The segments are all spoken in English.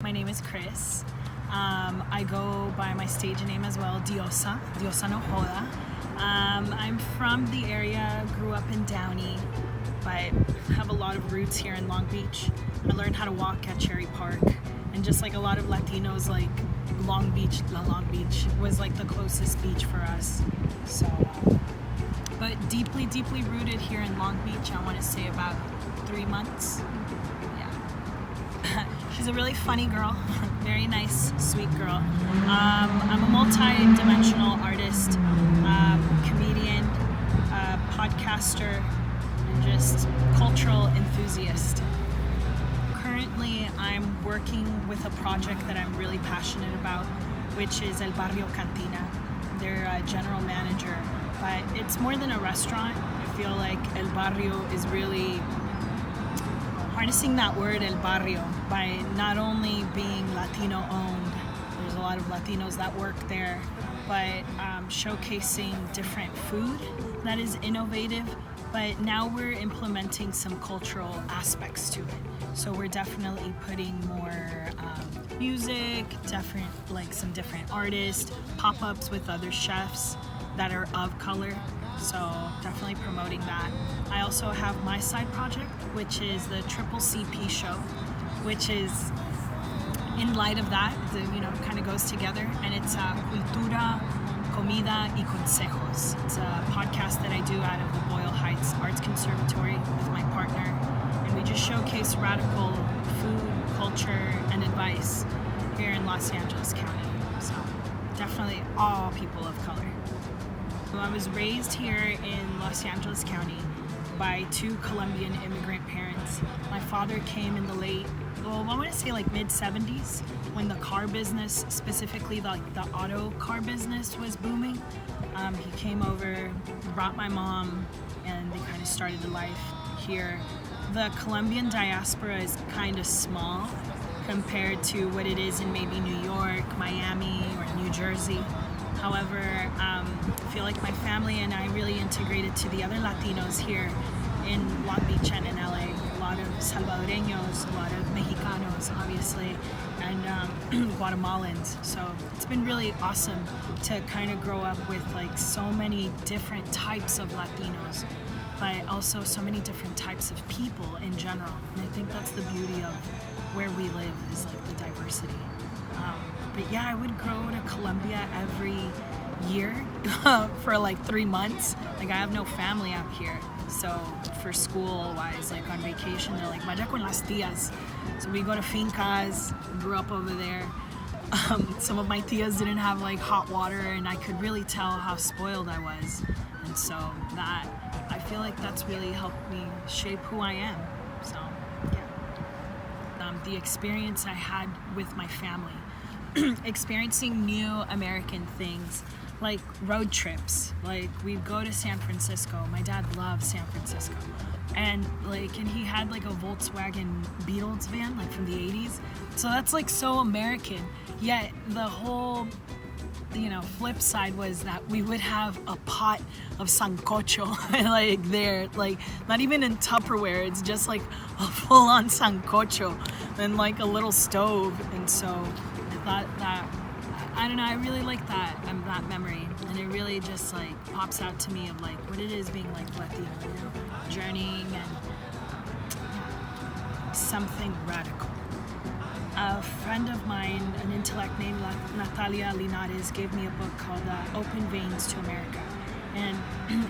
My name is Khris. I go by my stage name as well, Diosa no Joda. I'm from the area, grew up in Downey, but have a lot of roots here in Long Beach. I learned how to walk at Cherry Park, and just like a lot of Latinos, like Long Beach was like the closest beach for us. So, but deeply rooted here in Long Beach. I want to say about 3 months. She's a really funny girl, very nice, sweet girl. I'm a multi-dimensional artist, comedian, podcaster, and just cultural enthusiast. Currently, I'm working with a project that I'm really passionate about, which is El Barrio Cantina. They're a general manager, but it's more than a restaurant. I feel like El Barrio is really harnessing that word El Barrio by not only being Latino owned, there's a lot of Latinos that work there, but showcasing different food that is innovative, but now we're implementing some cultural aspects to it. So we're definitely putting more music, some different artists, pop-ups with other chefs that are of color. So definitely promoting that. I also have my side project, which is the Triple CP show, which is in light of that, kind of goes together, and it's Cultura, Comida y Consejos. It's a podcast that I do out of the Boyle Heights Arts Conservatory with my partner, and we just showcase radical food, culture, and advice here in Los Angeles County. So definitely all people of color. I was raised here in Los Angeles County by 2 Colombian immigrant parents. My father came in the mid-70s, when the car business, specifically the auto car business, was booming. He came over, brought my mom, and they kind of started a life here. The Colombian diaspora is kind of small compared to what it is in maybe New York, Miami, or New Jersey. However, I feel like my family and I really integrated to the other Latinos here in Long Beach and in LA. A lot of Salvadoreños, a lot of Mexicanos, obviously, and Guatemalans. So it's been really awesome to kind of grow up with like so many different types of Latinos, but also so many different types of people in general. And I think that's the beauty of where we live, is like the diversity. But yeah, I would go to Colombia every year for like 3 months. Like I have no family out here, so for school-wise, like on vacation, they're like, vaya con las tías. So we go to fincas, grew up over there. Some of my tías didn't have like hot water, and I could really tell how spoiled I was. And so I feel like that's really helped me shape who I am. So yeah. The experience I had with my family, experiencing new American things, like road trips. Like we'd go to San Francisco. My dad loves San Francisco, and he had like a Volkswagen Beetles van, like from the 80s. So that's like so American. Yet the whole flip side was that we would have a pot of sancocho like there, like not even in Tupperware, it's just like a full-on sancocho and like a little stove. And so I thought that, I don't know, I really like that memory, and it really just like pops out to me of like what it is being like Latino, journeying and something radical. A friend of mine, an intellect named Natalia Linares, gave me a book called Open Veins to America. And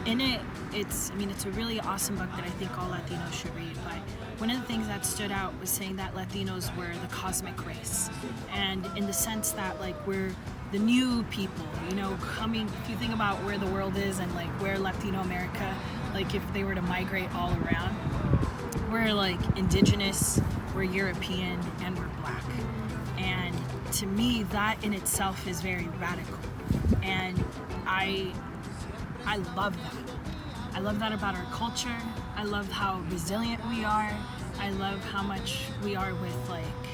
in it, it's a really awesome book that I think all Latinos should read. But one of the things that stood out was saying that Latinos were the cosmic race. And in the sense that like we're the new people, coming, if you think about where the world is and like where Latino America, like if they were to migrate all around, we're like indigenous, we're European, and we're black. And to me, that in itself is very radical. And I love that. I love that about our culture. I love how resilient we are. I love how much we are with like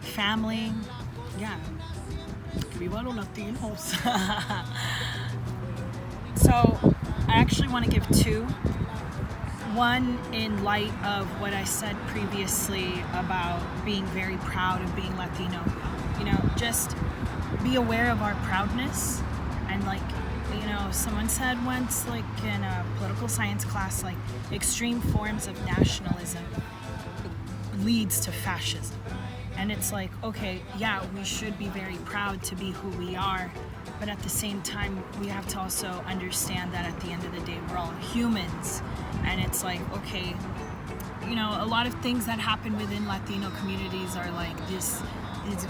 family. Yeah. Viva los Latinos. So I actually want to give 2. one, in light of what I said previously about being very proud of being Latino, you know, just be aware of our proudness. And like, you know, someone said once, like in a political science class, like extreme forms of nationalism leads to fascism. And it's like, okay, yeah, we should be very proud to be who we are, but at the same time, we have to also understand that at the end of the day, we're all humans. And it's like, okay, you know, a lot of things that happen within Latino communities are like these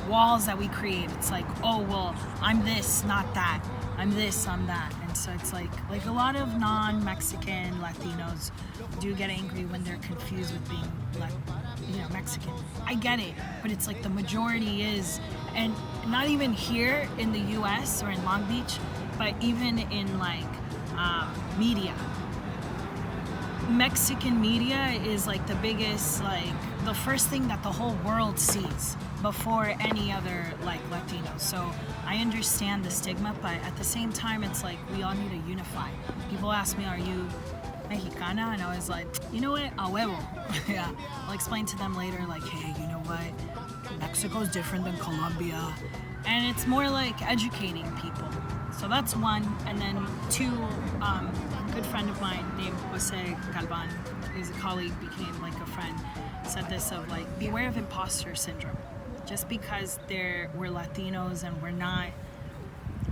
walls that we create. It's like, oh, well, I'm this, not that. I'm this, I'm that. And so it's like a lot of non-Mexican Latinos do get angry when they're confused with being Mexican. I get it, but it's like the majority is, and not even here in the US or in Long Beach, but even in like media. Mexican media is like the biggest, like the first thing that the whole world sees before any other like Latino. So I understand the stigma, but at the same time, it's like we all need to unify. People ask me, are you Mexicana? And I was like, you know what, a huevo. Yeah, I'll explain to them later, like, hey, you know what, Mexico's different than Colombia. And it's more like educating people. So that's one. And then two, a good friend of mine named Jose Galvan, is a colleague, became like a friend, said this of like, beware of imposter syndrome. Just because we're Latinos and we're not,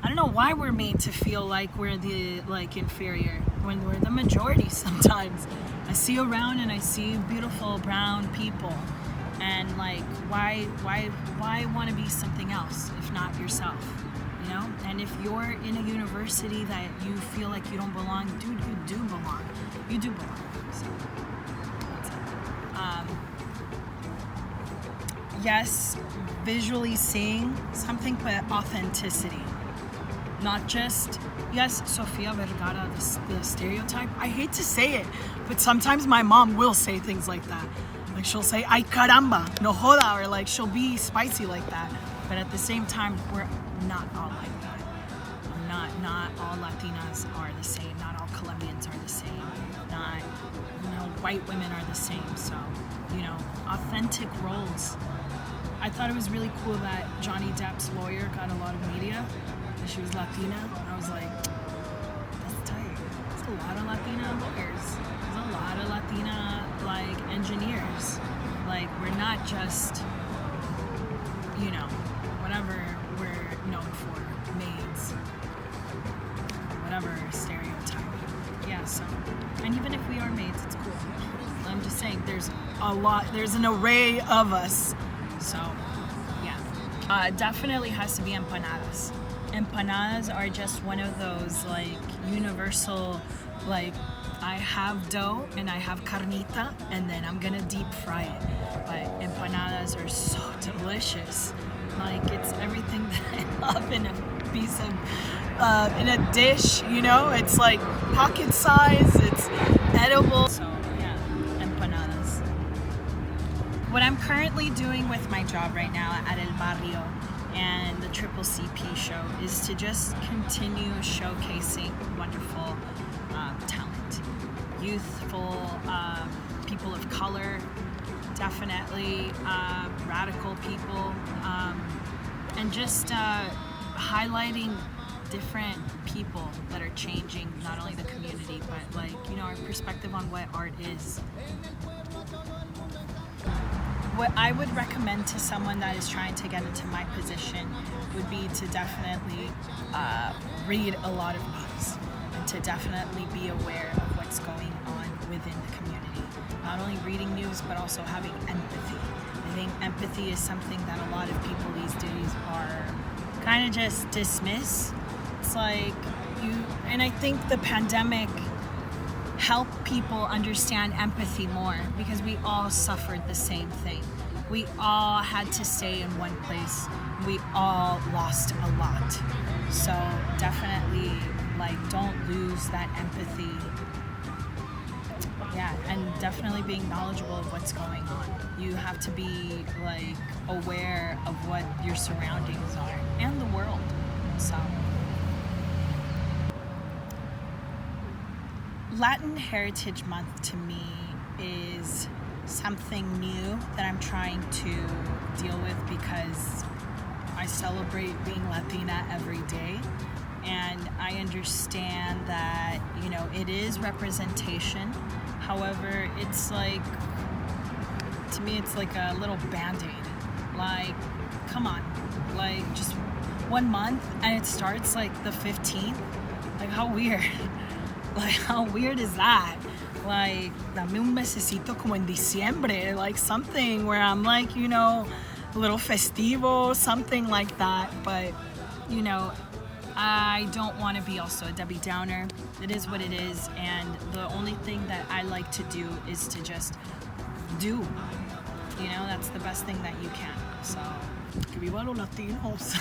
I don't know why we're made to feel like we're the like inferior when we're the majority sometimes. I see around and I see beautiful brown people, and like why want to be something else if not yourself, you know? And if you're in a university that you feel like you don't belong, dude, you do belong. You do belong. So that's it. Yes, visually seeing something, but authenticity. Not just, yes, Sofia Vergara, the stereotype. I hate to say it, but sometimes my mom will say things like that. Like she'll say, ay caramba, no joda, or like she'll be spicy like that. But at the same time, we're not all like that. Not all Latinas are the same. Not all Colombians are the same. Not, white women are the same. So, authentic roles. I thought it was really cool that Johnny Depp's lawyer got a lot of media. She was Latina. I was like, that's tight. There's a lot of Latina lawyers. There's a lot of Latina engineers. Like, we're not just, whatever we're known for, maids, whatever stereotype. Yeah, so, and even if we are maids, it's cool. I'm just saying, there's an array of us. So, yeah. Definitely has to be empanadas. Empanadas are just one of those universal, I have dough and I have carnita and then I'm gonna deep fry it. But empanadas are so delicious. It's everything that I love in a piece of, in a dish, it's pocket size, it's edible. So yeah, empanadas. What I'm currently doing with my job right now at El Barrio and the Triple CP show is to just continue showcasing wonderful talent, youthful people of color, definitely radical people, and just highlighting different people that are changing not only the community but our perspective on what art is. What I would recommend to someone that is trying to get into my position would be to definitely read a lot of news and to definitely be aware of what's going on within the community. Not only reading news, but also having empathy. I think empathy is something that a lot of people these days are kind of just dismiss. It's and I think the pandemic help people understand empathy more because we all suffered the same thing. We all had to stay in one place. We all lost a lot. So definitely don't lose that empathy. Yeah, and definitely being knowledgeable of what's going on. You have to be aware of what your surroundings are and the world. So Latin Heritage Month to me is something new that I'm trying to deal with because I celebrate being Latina every day. And I understand that, you know, it is representation. However, it's like, to me, it's like a little Band-Aid. Like, come on. Like, just 1 month and it starts like the 15th. Like, how weird. Like, how weird is that? Like, dame un mesecito como en diciembre. Like, something where I'm like, you know, a little festivo, something like that. But, you know, I don't want to be also a Debbie Downer. It is what it is, and the only thing that I like to do is to just do. You know, that's the best thing that you can. So, que viva los Latinos.